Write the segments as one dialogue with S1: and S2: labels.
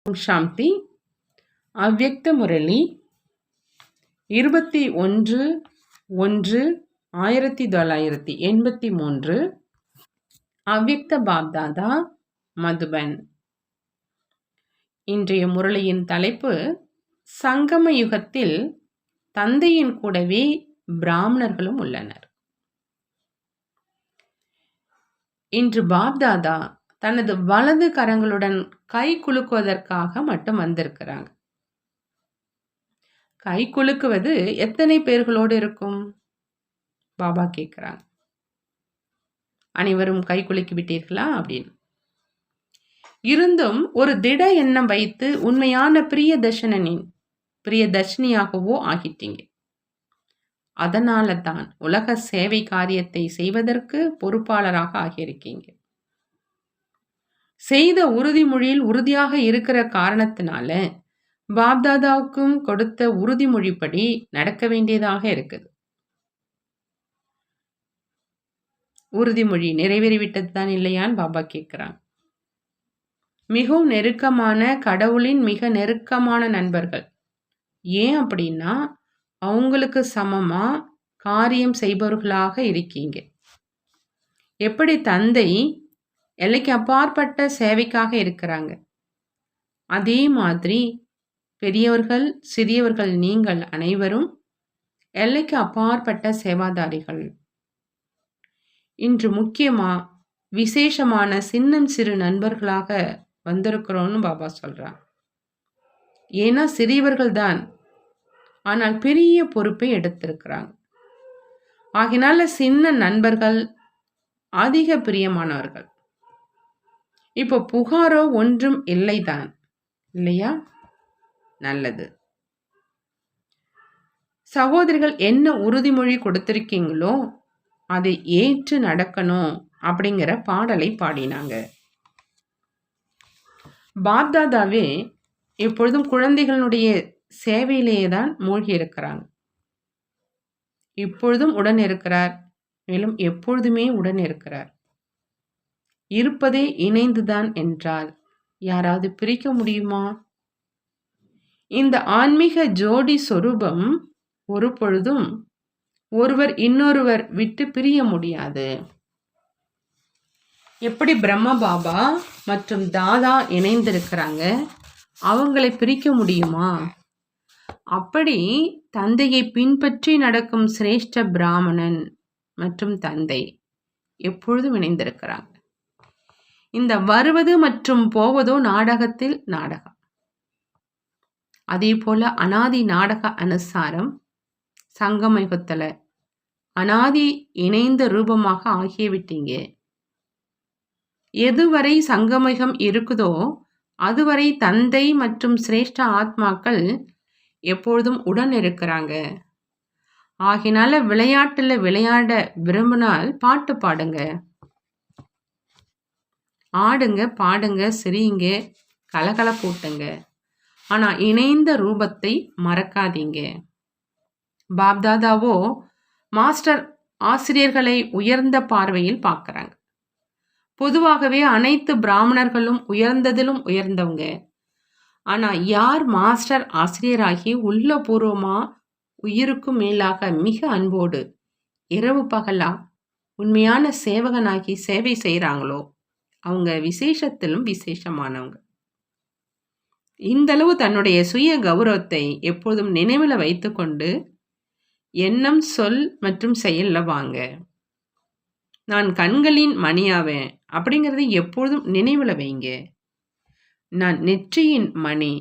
S1: சாந்தி. அவ்யக்த முரளி 21/1/1983. அவ்யக்த பாப்தாதா, மதுபன். இன்றைய முரளியின் தலைப்பு, சங்கம யுகத்தில் தந்தையின் கூடவே பிராமணர்களும் உள்ளனர். இன்று பாப்தாதா தனது வலது கரங்களுடன் கை குலுக்குவதற்காக மட்டும் வந்திருக்கிறாங்க. கை குலுக்குவது எத்தனை பேர்களோடு இருக்கும்? பாபா கேட்கிறாங்க. அனைவரும் கை குலுக்கி விட்டீர்களா அப்படின்னு. இருந்தும் ஒரு திட எண்ணம் வைத்து உண்மையான பிரியதர்ஷினியாகவோ ஆகிட்டீங்க. அதனால தான் உலக சேவை காரியத்தை செய்வதற்கு பொறுப்பாளராக ஆகியிருக்கீங்க. செய்த உறுதிமொழியில் உறுதியாக இருக்கிற காரணத்தினால பாப்தாதாவுக்கும் கொடுத்த உறுதிமொழிப்படி நடக்க வேண்டியதாக இருக்குது. உறுதிமொழி நிறைவேறிவிட்டது தான் இல்லையான்னு பாபா கேட்கிறாங்க. மிகவும் நெருக்கமான கடவுளின் மிக நெருக்கமான நண்பர்கள். ஏன் அப்படின்னா அவங்களுக்கு சமமா காரியம் செய்பவர்களாக இருக்கீங்க. எப்படி தந்தை எல்லைக்கு அப்பாற்பட்ட சேவைக்காக இருக்கிறாங்க, அதே மாதிரி பெரியவர்கள் சிறியவர்கள் நீங்கள் அனைவரும் எல்லைக்கு அப்பாற்பட்ட சேவாதாரிகள். இன்று முக்கியமா விசேஷமான சின்னம் சிறு நண்பர்களாக வந்திருக்கிறோம்னு பாபா சொல்றாங்க. ஏன்னா சிறியவர்கள் தான், ஆனால் பெரிய பொறுப்பை எடுத்திருக்கிறாங்க. ஆகினால சின்ன நண்பர்கள் அதிக பிரியமானவர்கள். இப்போ புகாரோ ஒன்றும் இல்லைதான் இல்லையா? நல்லது. சகோதரிகள் என்ன உறுதிமொழி கொடுத்திருக்கீங்களோ அதை ஏற்று நடக்கணும் அப்படிங்கிற பாடலை பாடினாங்க. பாப்தாதாவே எப்பொழுதும் குழந்தைகளுடைய சேவையிலேயே தான் மூழ்கி இருக்கிறாங்க. இப்பொழுதும் உடன் இருக்கிறார், மேலும் எப்பொழுதுமே உடன் இருக்கிறார். இருப்பதே இணைந்துதான் என்றால் யாராவது பிரிக்க முடியுமா? இந்த ஆன்மீக ஜோடி சொரூபம் ஒரு பொழுதும் ஒருவர் இன்னொருவர் விட்டு பிரிய முடியாது. எப்படி பிரம்ம பாபா மற்றும் தாதா இணைந்திருக்கிறாங்க, அவங்களை பிரிக்க முடியுமா? அப்படி தந்தையை பின்பற்றி நடக்கும் சிரேஷ்ட பிராமணன் மற்றும் தந்தை எப்பொழுதும் இணைந்திருக்கிறாங்க. இந்த வருவது மற்றும் போவதோ நாடகத்தில் நாடகம். அதே போல அனாதி நாடக அனுசாரம் சங்கமயுகத்துல அனாதி இணைந்த ரூபமாக ஆகியவிட்டீங்க. எதுவரை சங்கமயுகம் இருக்குதோ அதுவரை தந்தை மற்றும் சிரேஷ்ட ஆத்மாக்கள் எப்பொழுதும் உடன் இருக்கிறாங்க. ஆகினால விளையாட்டுல விளையாட விரும்பினால் பாட்டு பாடுங்க, ஆடுங்க, பாடுங்க, சிரிங்க, கலகல போட்டுங்க. ஆனா இணைந்த ரூபத்தை மறக்காதீங்க. பாப்தாதாவோ மாஸ்டர் ஆசிரியர்களை உயர்ந்த பார்வையில் பார்க்கறாங்க. பொதுவாகவே அனைத்து பிராமணர்களும் உயர்ந்ததிலும் உயர்ந்தவங்க. ஆனா யார் மாஸ்டர் ஆசிரியராகி உள்ளபூர்வமா உயிருக்கும் மேலாக மிக அன்போடு இரவு பகலா உண்மையான சேவகனாகி சேவை செய்கிறாங்களோ அவங்க விசேஷத்திலும் விசேஷமானவங்க. இந்தளவு தன்னுடைய சுய கௌரவத்தை எப்போதும் நினைவில் வைத்துக்கொண்டு எண்ணம், சொல் மற்றும் செயல்ல வாங்க. நான் கண்களின் மணியாவேன் அப்படிங்கிறத எப்பொழுதும் நினைவில் வைங்க. நான் நெற்றியின் மணி,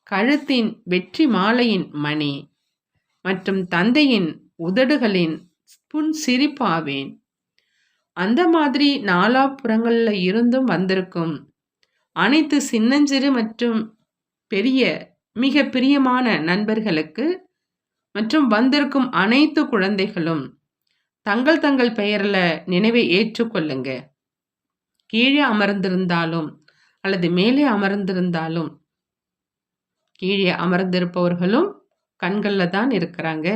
S1: கழுத்தின் வெற்றி மாலையின் மணி மற்றும் தந்தையின் உதடுகளின் புன்சிரிப்பாவேன். அந்த மாதிரி நாலாபுறங்கள்ல இருந்தும் வந்திருக்கும் அனைத்து சின்னஞ்சிறு மற்றும் பெரிய மிக பிரியமான நண்பர்களுக்கு மற்றும் வந்திருக்கும் அனைத்து குழந்தைகளும் தங்கள் தங்கள் பெயரில் நினைவை ஏற்றுக்கொள்ளுங்க. கீழே அமர்ந்திருந்தாலும் அல்லது மேலே அமர்ந்திருந்தாலும் கீழே அமர்ந்திருப்பவர்களும் கண்களில் தான் இருக்கிறாங்க.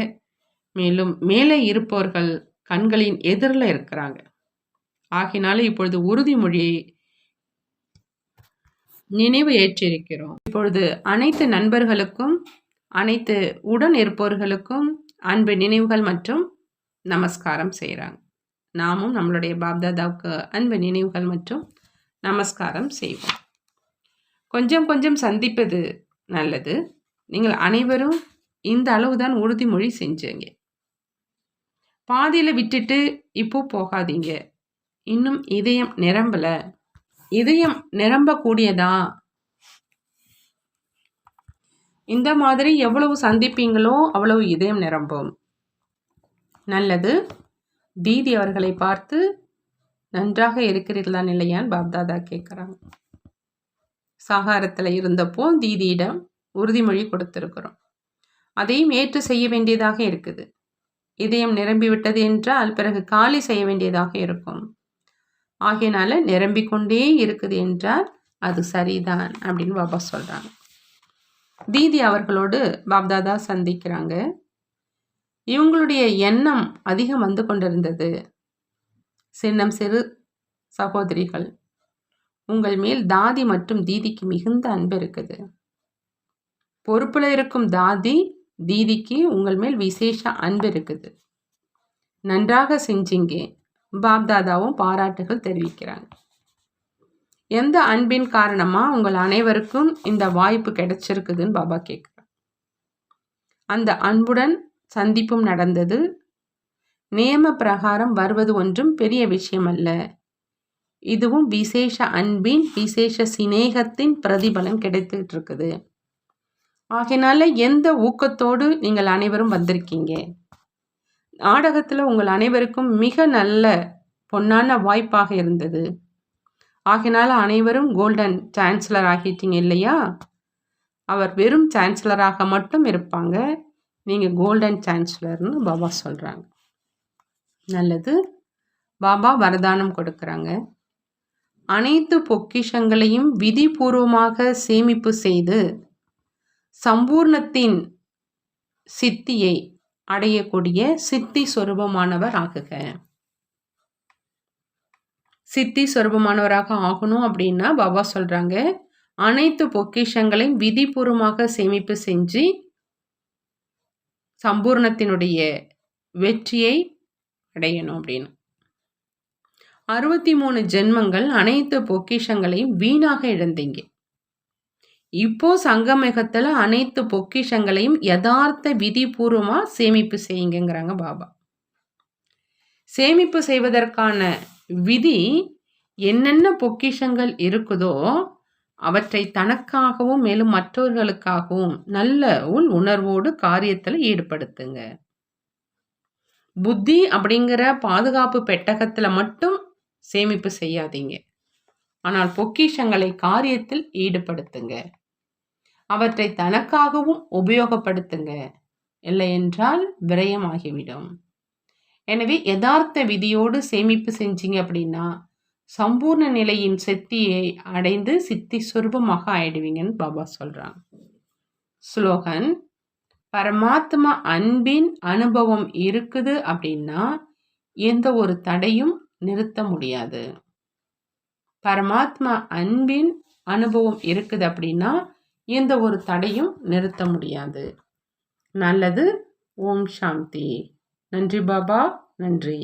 S1: மேலும் மேலே இருப்பவர்கள் கண்களின் எதிரில் இருக்கிறாங்க. ஆகினால இப்பொழுது உறுதிமொழியை நினைவு ஏற்றிருக்கிறோம். இப்பொழுது அனைத்து நண்பர்களுக்கும், அனைத்து உடன் இருப்பவர்களுக்கும் அன்பு நினைவுகள் மற்றும் நமஸ்காரம் செய்கிறாங்க. நாமும் நம்மளுடைய பாப்தாதாவுக்கு அன்பு நினைவுகள் மற்றும் நமஸ்காரம் செய்வோம். கொஞ்சம் கொஞ்சம் சந்திப்பது நல்லது. நீங்கள் அனைவரும் இந்த அளவுதான் உறுதிமொழி செஞ்சீங்க. பாதியில் விட்டுட்டு இப்போ போகாதீங்க. இன்னும் இதயம் நிரம்பல. இதயம் நிரம்பக்கூடியதா? இந்த மாதிரி எவ்வளவு சந்திப்பீங்களோ அவ்வளவு இதயம் நிரம்பும். நல்லது. தீதி அவர்களை பார்த்து நன்றாக இருக்கிறீர்களா இல்லையான்னு பாப்தாதா கேட்குறாங்க. சாகாரத்தில் இருந்தப்போ தீதியிடம் உறுதிமொழி கொடுத்துருக்குறோம். அதையும் ஏற்று செய்ய வேண்டியதாக இருக்குது. இதயம் நிரம்பிவிட்டது என்றால் பிறகு காலி செய்ய வேண்டியதாக இருக்கும். ஆகையினால நிரம்பிக்கொண்டே இருக்குது என்றால் அது சரிதான் அப்படின்னு பாபா சொல்கிறாங்க. தீதி அவர்களோடு பாப்தாதா சந்திக்கிறாங்க. இவங்களுடைய எண்ணம் அதிகம் வந்து கொண்டிருந்தது. சின்னம் சிறு சகோதரிகள், உங்கள் மேல் தாதி மற்றும் தீதிக்கு மிகுந்த அன்பு இருக்குது. பொறுப்பில் இருக்கும் தாதி தீதிக்கு உங்கள் மேல் விசேஷ அன்பு இருக்குது. நன்றாக செஞ்சீங்க. பாப்தாதாவும் பாராட்டுகள் தெரிவிக்கிறாங்க. எந்த அன்பின் காரணமாக உங்கள் அனைவருக்கும் இந்த வாய்ப்பு கிடைச்சிருக்குதுன்னு பாபா கேட்குறாங்க. அந்த அன்புடன் சந்திப்பும் நடந்தது. நியம பிரகாரம் வருவது ஒன்றும் பெரிய விஷயம் அல்ல. இதுவும் விசேஷ அன்பின் விசேஷ சிநேகத்தின் பிரதிபலன் கிடைத்துட்டு இருக்குது. ஆகையினால எந்த ஊக்கத்தோடு நீங்கள் அனைவரும் வந்திருக்கீங்க. நாடகத்தில் உங்கள் அனைவருக்கும் மிக நல்ல பொன்னான வாய்ப்பாக இருந்தது. ஆகையினால அனைவரும் கோல்டன் சான்சலர் ஆகிட்டீங்க இல்லையா? அவர் வெறும் சான்சலராக மட்டும் இருப்பாங்க. நீங்கள் கோல்டன் சான்சலர்னு பாபா சொல்கிறாங்க. நல்லது. பாபா வரதானம் கொடுக்குறாங்க. அனைத்து பொக்கிஷங்களையும் விதிபூர்வமாக சேமிப்பு செய்து சம்பூர்ணத்தின் சித்தியை அடையக்கூடிய சித்தி சொரூபமானவர் ஆகுக. சித்தி சொரூபமானவராக ஆகணும் அப்படின்னா பாபா சொல்கிறாங்க, அனைத்து பொக்கிஷங்களையும் விதிபூர்வமாக சேமிப்பு செஞ்சு சம்பூர்ணத்தினுடைய வெற்றியை அடையணும் அப்படின்னு. 63 ஜென்மங்கள் அனைத்து பொக்கிஷங்களையும் வீணாக இழந்தீங்க. இப்போ சங்கமேகத்தில் அனைத்து பொக்கிஷங்களையும் யதார்த்த விதிபூர்வமாக சேமிப்பு செய்யுங்கிறாங்க பாபா. சேமிப்பு செய்வதற்கான விதி என்னென்ன பொக்கிஷங்கள் இருக்குதோ அவற்றை தனக்காகவும் மேலும் மற்றவர்களுக்காகவும் நல்ல உள் உணர்வோடு காரியத்தில் ஈடுபடுத்துங்க. புத்தி அப்படிங்கிற பாதுகாப்பு பெட்டகத்தில் மட்டும் சேமிப்பு செய்யாதீங்க. ஆனால் பொக்கிஷங்களை காரியத்தில் ஈடுபடுத்துங்க. அவற்றை தனக்காகவும் உபயோகப்படுத்துங்க. இல்லை என்றால் விரயமாகிவிடும். எனவே யதார்த்த விதியோடு சேமிப்பு செஞ்சீங்க அப்படின்னா சம்பூர்ண நிலையின் சித்தியை அடைந்து சித்தி சொரூபமாக ஆயிடுவீங்கன்னு பாபா சொல்கிறாங்க. ஸ்லோகன்: பரமாத்மா அன்பின் அனுபவம் இருக்குது அப்படின்னா எந்த ஒரு தடையும் நிறுத்த முடியாது. பரமாத்மா அன்பின் அனுபவம் இருக்குது அப்படின்னா எந்த ஒரு தடையும் நிறுத்த முடியாது. நல்லது. ஓம் சாந்தி. நன்றி பாபா. நன்றி.